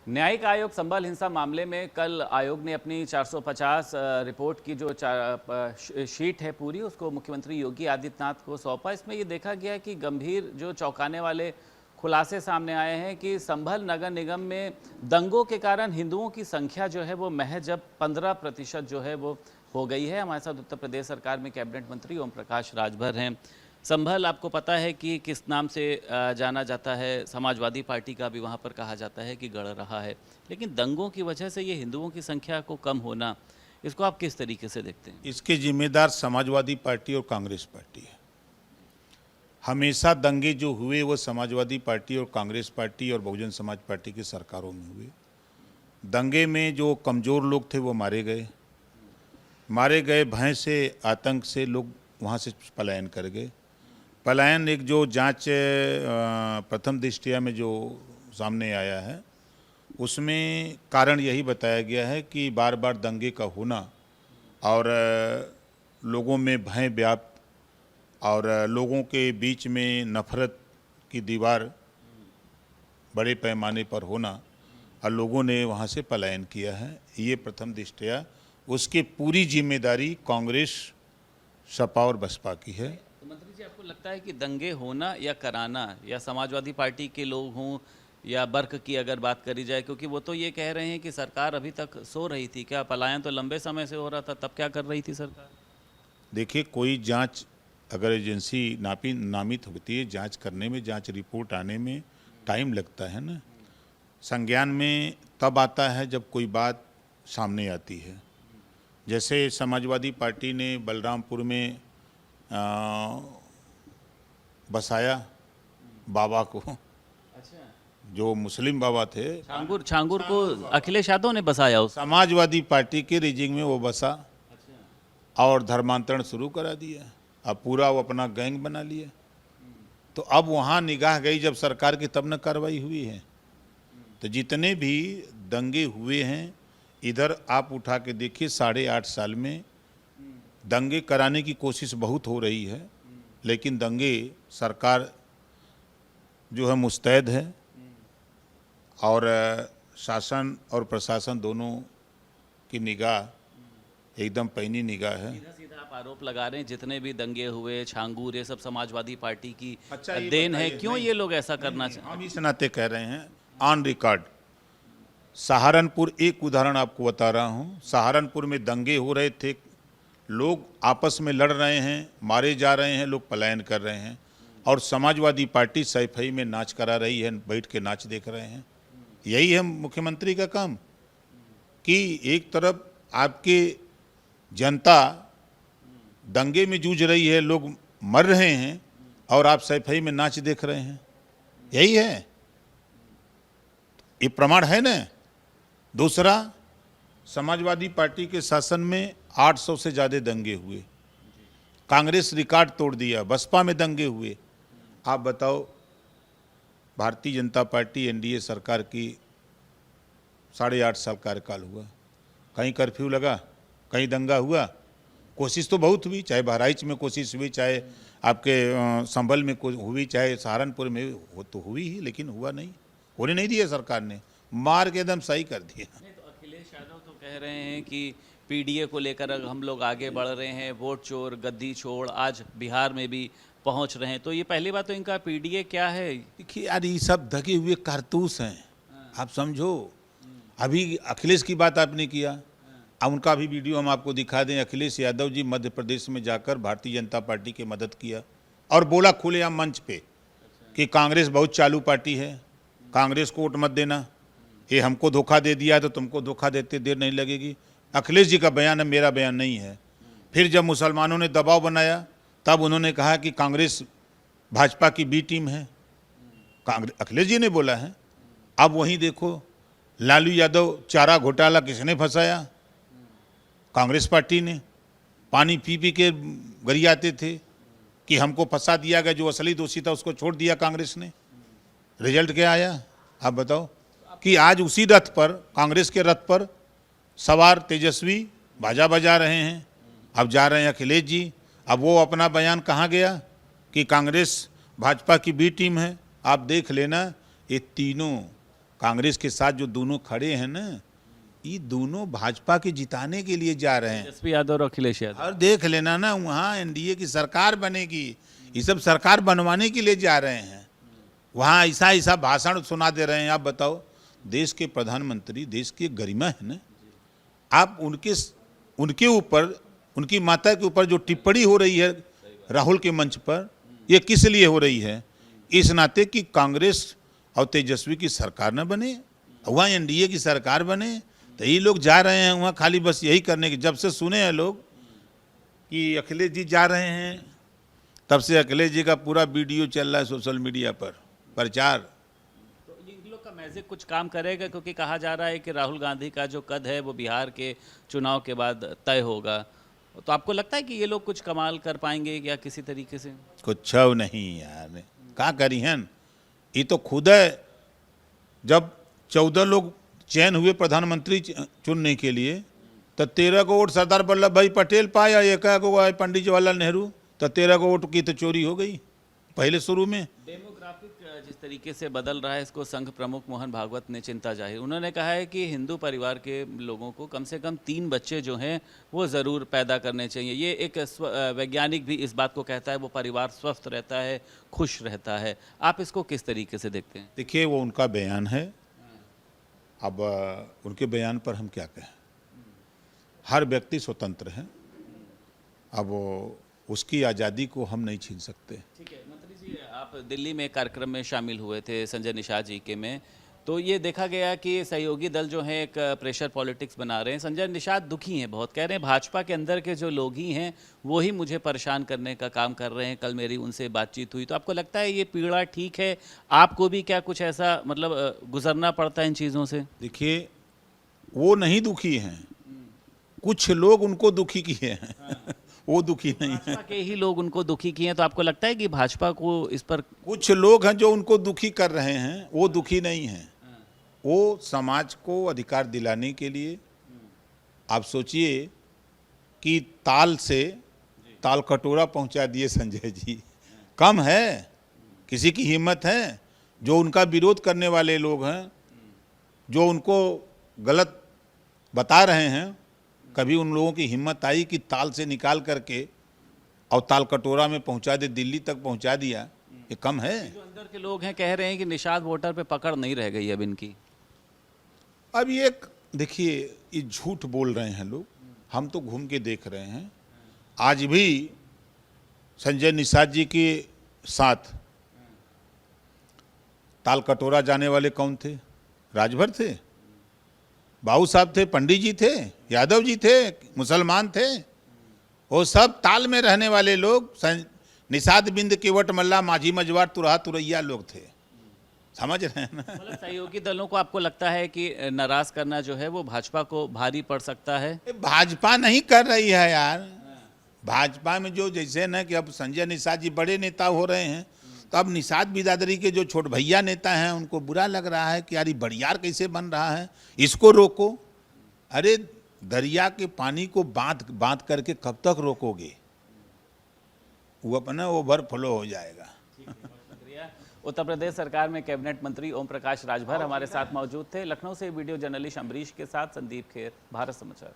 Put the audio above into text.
न्यायिक आयोग संभल हिंसा मामले में कल आयोग ने अपनी 450 रिपोर्ट की जो शीट है पूरी, उसको मुख्यमंत्री योगी आदित्यनाथ को सौंपा। इसमें ये देखा गया कि गंभीर जो चौंकाने वाले खुलासे सामने आए हैं कि संभल नगर निगम में दंगों के कारण हिंदुओं की संख्या जो है वो महज अब 15% जो है वो हो गई है। हमारे साथ उत्तर प्रदेश सरकार में कैबिनेट मंत्री ओम प्रकाश राजभर हैं। संभल आपको पता है कि किस नाम से जाना जाता है, समाजवादी पार्टी का भी वहाँ पर कहा जाता है कि गढ़ रहा है, लेकिन दंगों की वजह से ये हिंदुओं की संख्या को कम होना, इसको आप किस तरीके से देखते हैं? इसके जिम्मेदार समाजवादी पार्टी और कांग्रेस पार्टी है। हमेशा दंगे जो हुए वो समाजवादी पार्टी और कांग्रेस पार्टी और बहुजन समाज पार्टी की सरकारों में हुए। दंगे में जो कमज़ोर लोग थे वो मारे गए, भय से, आतंक से लोग वहाँ से पलायन कर गए। पलायन एक जो जांच प्रथम दृष्टया में जो सामने आया है उसमें कारण यही बताया गया है कि बार बार दंगे का होना और लोगों में भय व्याप्त और लोगों के बीच में नफरत की दीवार बड़े पैमाने पर होना और लोगों ने वहाँ से पलायन किया है। ये प्रथम दृष्टया उसकी पूरी जिम्मेदारी कांग्रेस, सपा और बसपा की है। तो मंत्री जी, आपको लगता है कि दंगे होना या कराना या समाजवादी पार्टी के लोग हों या बर्क की अगर बात करी जाए, क्योंकि वो तो ये कह रहे हैं कि सरकार अभी तक सो रही थी, क्या पलायन तो लंबे समय से हो रहा था, तब क्या कर रही थी सरकार? देखिए, कोई जांच अगर एजेंसी नामित होती है, जांच करने में, जांच रिपोर्ट आने में टाइम लगता है ना। संज्ञान में तब आता है जब कोई बात सामने आती है। जैसे समाजवादी पार्टी ने बलरामपुर में बसाया बाबा को। अच्छा, जो मुस्लिम बाबा थे, छांगुर को अखिलेश यादव ने बसाया उस समाजवादी पार्टी के रिजिंग में वो बसा। अच्छा। और धर्मांतरण शुरू करा दिया। अब पूरा वो अपना गैंग बना लिया। तो अब वहाँ निगाह गई जब सरकार की, तब न कार्रवाई हुई है। तो जितने भी दंगे हुए हैं इधर आप उठा के देखिए, 8.5 साल में दंगे कराने की कोशिश बहुत हो रही है, लेकिन दंगे सरकार जो है मुस्तैद है और शासन और प्रशासन दोनों की निगाह एकदम पैनी निगाह है। सीधा आप आरोप लगा रहे हैं जितने भी दंगे हुए, छांगूर, ये सब समाजवादी पार्टी की अच्छा, देन है। क्यों ये लोग ऐसा करना चाहते हैं? हम इस नाते कह रहे हैं, ऑन रिकॉर्ड। सहारनपुर, एक उदाहरण आपको बता रहा हूँ। सहारनपुर में दंगे हो रहे थे, लोग आपस में लड़ रहे हैं, मारे जा रहे हैं, लोग पलायन कर रहे हैं और समाजवादी पार्टी सैफई में नाच करा रही है, बैठ के नाच देख रहे हैं। यही है मुख्यमंत्री का काम कि एक तरफ आपके जनता दंगे में जूझ रही है, लोग मर रहे हैं और आप सैफई में नाच देख रहे हैं। यही है, ये प्रमाण है ना। दूसरा, समाजवादी पार्टी के शासन में 800 से ज़्यादा दंगे हुए। कांग्रेस रिकॉर्ड तोड़ दिया, बसपा में दंगे हुए। आप बताओ, भारतीय जनता पार्टी एनडीए सरकार की 8.5 साल कार्यकाल हुआ, कहीं कर्फ्यू लगा, कहीं दंगा हुआ? कोशिश तो बहुत हुई, चाहे बहराइच में कोशिश हुई, चाहे आपके संभल में हुई, चाहे सहारनपुर में हो तो हुई ही, लेकिन हुआ नहीं, होने नहीं दिया सरकार ने, मार के एकदम सही कर दिया। नहीं, तो अखिलेश यादव तो कह रहे हैं कि पीडीए को लेकर हम लोग आगे बढ़ रहे हैं, वोट चोर गद्दी छोड़, आज बिहार में भी पहुंच रहे हैं। तो ये पहली बात तो इनका पीडीए क्या है? देखिए यार, ये सब ढके हुए कारतूस हैं, आप समझो। अभी अखिलेश की बात आपने किया, अब उनका भी वीडियो हम आपको दिखा दें। अखिलेश यादव जी मध्य प्रदेश में जाकर भारतीय जनता पार्टी की मदद किया और बोला खुलेआम मंच पे कि कांग्रेस बहुत चालू पार्टी है, कांग्रेस को वोट मत देना, ये हमको धोखा दे दिया तो तुमको धोखा देते देर नहीं लगेगी। अखिलेश जी का बयान है, मेरा बयान नहीं है। फिर जब मुसलमानों ने दबाव बनाया तब उन्होंने कहा कि कांग्रेस भाजपा की बी टीम है, कांग्रेस, अखिलेश जी ने बोला है। अब वहीं देखो, लालू यादव चारा घोटाला किसने फंसाया? कांग्रेस पार्टी ने। पानी पी पी के गरियाते थे कि हमको फंसा दिया गया, जो असली दोषी था उसको छोड़ दिया कांग्रेस ने। रिजल्ट क्या आया आप बताओ? कि आज उसी रथ पर, कांग्रेस के रथ पर सवार तेजस्वी बाजा बजा रहे हैं। अब जा रहे हैं अखिलेश जी। अब वो अपना बयान कहाँ गया कि कांग्रेस भाजपा की बी टीम है? आप देख लेना, ये तीनों कांग्रेस के साथ जो दोनों खड़े हैं ना, ये दोनों भाजपा के जिताने के लिए जा रहे हैं। तेजस्वी यादव और अखिलेश यादव। और देख लेना ना, वहाँ एनडीए की सरकार बनेगी, ये सब सरकार बनवाने के लिए जा रहे हैं। वहाँ ऐसा ऐसा भाषण सुना दे रहे हैं। आप बताओ, देश के प्रधानमंत्री, देश की गरिमा है ना, आप उनके ऊपर, उनकी माता के ऊपर जो टिप्पणी हो रही है राहुल के मंच पर, ये किस लिए हो रही है? इस नाते कि कांग्रेस और तेजस्वी की सरकार न बने, वहाँ एनडीए की सरकार बने। तो ये लोग जा रहे हैं वहाँ खाली बस यही करने की। जब से सुने हैं लोग कि अखिलेश जी जा रहे हैं, तब से अखिलेश जी का पूरा वीडियो चल रहा है सोशल मीडिया पर, प्रचार। तो इन लोग का मैजिक कुछ काम करेगा? क्योंकि कहा जा रहा है कि राहुल गांधी का जो कद है वो बिहार के चुनाव के बाद तय होगा। तो आपको लगता है कि ये लोग कुछ कमाल कर पाएंगे या किसी तरीके से? कुछ नहीं यार, क्या करी हैं? ये तो खुद है, जब 14 लोग चयन हुए प्रधानमंत्री चुनने के लिए, तो 13 को वोट सरदार वल्लभ भाई पटेल पाया, 1 को आए पंडित जवाहरलाल नेहरू, तो 13 को वोट की तो चोरी हो गई पहले शुरू में। डेमोग्राफिक जिस तरीके से बदल रहा है, इसको संघ प्रमुख मोहन भागवत ने चिंता जाहिर, उन्होंने कहा है कि हिंदू परिवार के लोगों को कम से कम 3 बच्चे जो हैं वो ज़रूर पैदा करने चाहिए। ये एक वैज्ञानिक भी इस बात को कहता है, वो परिवार स्वस्थ रहता है, खुश रहता है। आप इसको किस तरीके से देखते हैं? देखिए, वो उनका बयान है, अब उनके बयान पर हम क्या कहें। हर व्यक्ति स्वतंत्र है, अब उसकी आज़ादी को हम नहीं छीन सकते। ठीक है मंत्री जी, आप दिल्ली में कार्यक्रम में शामिल हुए थे संजय निषाद जी के में, तो ये देखा गया कि सहयोगी दल जो है एक प्रेशर पॉलिटिक्स बना रहे हैं। संजय निषाद दुखी हैं बहुत, कह रहे हैं भाजपा के अंदर के जो लोग ही हैं वो ही मुझे परेशान करने का काम कर रहे हैं। कल मेरी उनसे बातचीत हुई, तो आपको लगता है ये पीड़ा ठीक है? आपको भी क्या कुछ ऐसा मतलब गुजरना पड़ता है इन चीज़ों से? देखिए, वो नहीं दुखी हैं, कुछ लोग उनको दुखी किए हैं। वो दुखी नहीं है, भाजपा के ही लोग उनको दुखी किए हैं। तो आपको लगता है कि भाजपा को इस पर कुछ लोग हैं जो उनको दुखी कर रहे हैं, वो दुखी नहीं हैं। वो समाज को अधिकार दिलाने के लिए, आप सोचिए कि ताल से ताल कटोरा पहुंचा दिए संजय जी। कम है? किसी की हिम्मत है? जो उनका विरोध करने वाले लोग हैं, जो उनको गलत बता रहे हैं, कभी उन लोगों की हिम्मत आई कि ताल से निकाल करके और ताल कटोरा में पहुंचा दे, दिल्ली तक पहुंचा दिया? ये कम है? जो अंदर के लोग हैं कह रहे हैं कि निषाद वोटर पे पकड़ नहीं रह गई अब इनकी। अब ये देखिए, ये झूठ बोल रहे हैं लोग, हम तो घूम के देख रहे हैं। आज भी संजय निषाद जी के साथ ताल कटोरा जाने वाले कौन थे? राजभर थे, बाबू साहब थे, पंडित जी थे, यादव जी थे, मुसलमान थे, वो सब ताल में रहने वाले लोग। निषाद बिंद केवट मल्ला माझी मजवार तुरहा तुरैया लोग थे। समझ रहे हैं ना? मतलब सहयोगी दलों को आपको लगता है कि नाराज करना जो है वो भाजपा को भारी पड़ सकता है? भाजपा नहीं कर रही है यार। भाजपा में जो जैसे ना कि अब संजय निषाद जी बड़े नेता हो रहे हैं, तो अब निषाद बिरादरी के जो छोट भैया नेता हैं उनको बुरा लग रहा है कि यार ये बड़ियार कैसे बन रहा है, इसको रोको। अरे दरिया के पानी को बांध करके कब तक रोकोगे? वो अपना ओवरफ्लो हो जाएगा। उत्तर प्रदेश सरकार में कैबिनेट मंत्री ओम प्रकाश राजभर हमारे साथ मौजूद थे। लखनऊ से वीडियो जर्नलिस्ट अम्बरीश के साथ संदीप खेर, भारत समाचार।